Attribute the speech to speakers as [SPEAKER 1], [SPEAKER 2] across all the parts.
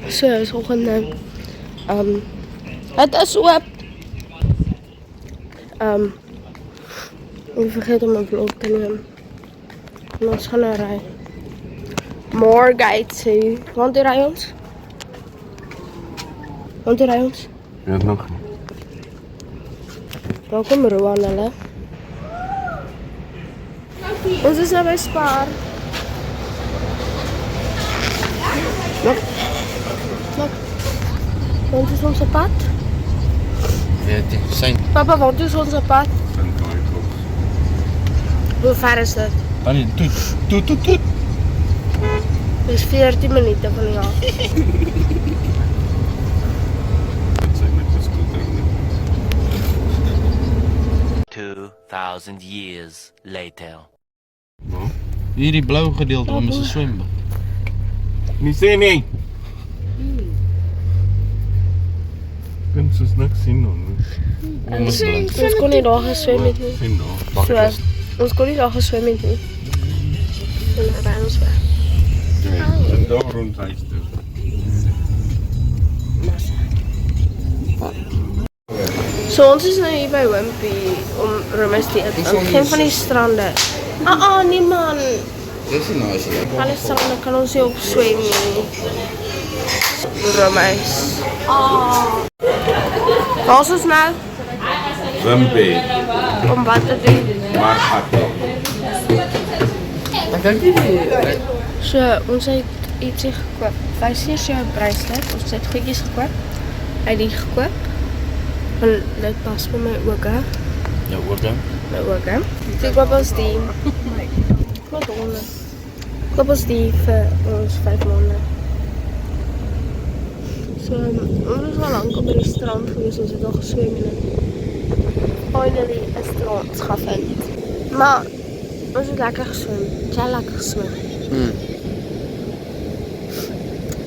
[SPEAKER 1] So, is oggend. Het is oop. Ik vergeet om een vlog te nemen. En ons gaan naar rijden. More guides, hè. Want u rijdt ons? Want u rijdt ons?
[SPEAKER 2] Ja, nog niet.
[SPEAKER 1] Welkom Roan, hulle. Ons is nou bij Spar. Look. Look. Want is onze pad?
[SPEAKER 2] Ja, die zijn.
[SPEAKER 1] Papa, want is onze pad? Hoe ver is dit?
[SPEAKER 2] Annie, toet.
[SPEAKER 1] Dus 14 minuten van jou.
[SPEAKER 2] Dat zijn met de scooter.
[SPEAKER 3] 2000 years later.
[SPEAKER 4] Hier die blauwe gedeelte van is een zwembad.
[SPEAKER 2] Niet zien, nee. Kunt ze niks zien dan.
[SPEAKER 1] Ons kon niet daar gaan zwemmen.
[SPEAKER 2] Zien dan.
[SPEAKER 1] So, ons kon niet daar gaan zwemmen. En dan rijden ons weg.
[SPEAKER 2] En daar rondreis toe.
[SPEAKER 1] So, ons is nou hier bij Wimpy om Romeis te eten. Geen van die stranden. Nee man.
[SPEAKER 4] Dit is een nice hier.
[SPEAKER 1] Alle stranden kan ons niet op zwemmen. Romeis. Waar is ons nou?
[SPEAKER 2] Wimpy.
[SPEAKER 1] Om wat te doen?
[SPEAKER 2] Maar gaat
[SPEAKER 4] Ik denk niet.
[SPEAKER 1] So, ons het ietsie gekoop. Wys hier jou bracelet. Ons het goedjies gekoop. Uit die gekoop. Want dit pas vir my ook, hè.
[SPEAKER 4] Ja, ook dan.
[SPEAKER 1] My ook, hè. So, ek koop ons die. Wat honde. Koop ons die vir ons 5 maande. So, ons is al lank op die strand gewees. Ons het al geswem en finally 'n strand gevind. Maar ons het lekker geswem. Jy lekker geswem.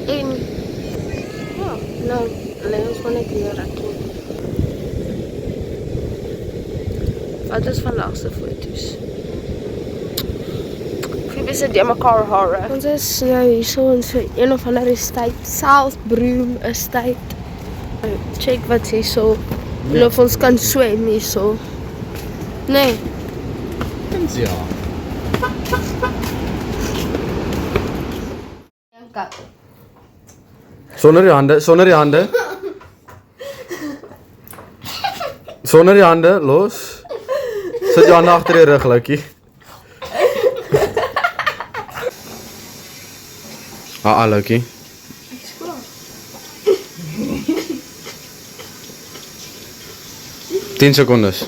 [SPEAKER 1] En ja, nou lê ons van net hier raak. Wat is vandag se foto's? Wie is dit mekaar horror? Ons is nou hier so in so een of ander estate, South Broom estate. Check wat hier so. Of ons kan swem hier so. Nee.
[SPEAKER 4] Ja. Zonder je handen, zonder je handen. Zonder je handen, los. Zet je handen achter je rug, Lucky. Lucky. 10 secondes.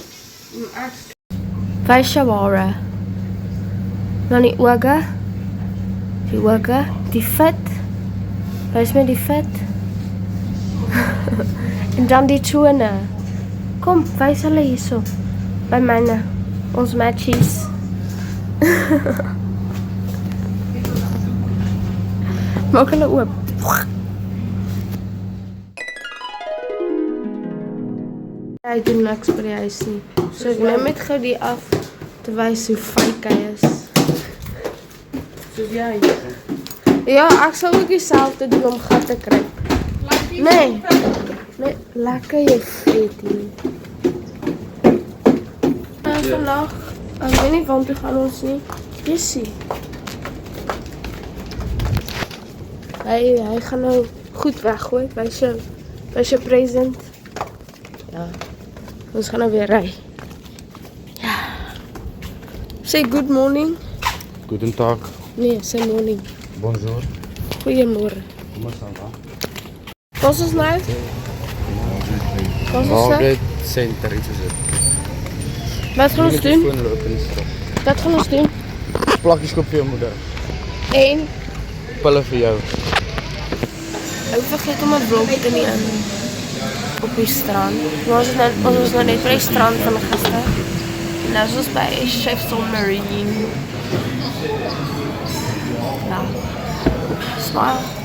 [SPEAKER 1] Wys jou hare. Dan die oge. Die oge, die vet. Wys my die vet. En dan die tone. Kom, wys hulle hierso. By myne. Ons matchies. Maak hulle oop. Ek doen niks by die huis nie. So ek neem net gou die af te wys hoe fake hy is.
[SPEAKER 4] Soos jy.
[SPEAKER 1] Ja, ek sal ook dieselfde doen om gat te kry. Nee. Nee, lekker jy vreetie. Vandag, ek weet nie want toe gaan ons nie. Jessie. Hy gaan nou goed weggooi. Wys jou present. Ja. Ons gaan nou weer ry. Ja. Say good morning.
[SPEAKER 4] Guten Tag.
[SPEAKER 1] Nee, say morning.
[SPEAKER 4] Bonjour.
[SPEAKER 1] Goeiemôre.
[SPEAKER 4] Kom maar staan daar.
[SPEAKER 1] Wat is ons nou? Wat is ons nou?
[SPEAKER 4] Margaret Center, iets is dit.
[SPEAKER 1] Wat gaan ons doen? Wat gaan ons doen?
[SPEAKER 4] Plakjes koop vir jou moeder.
[SPEAKER 1] En
[SPEAKER 4] Pille vir jou.
[SPEAKER 1] ek vergeet om 'n vlog te neem op die strand. Ons was nou net by die strand van gister. Nou is ons by Chef's Marine. Ja. Smile.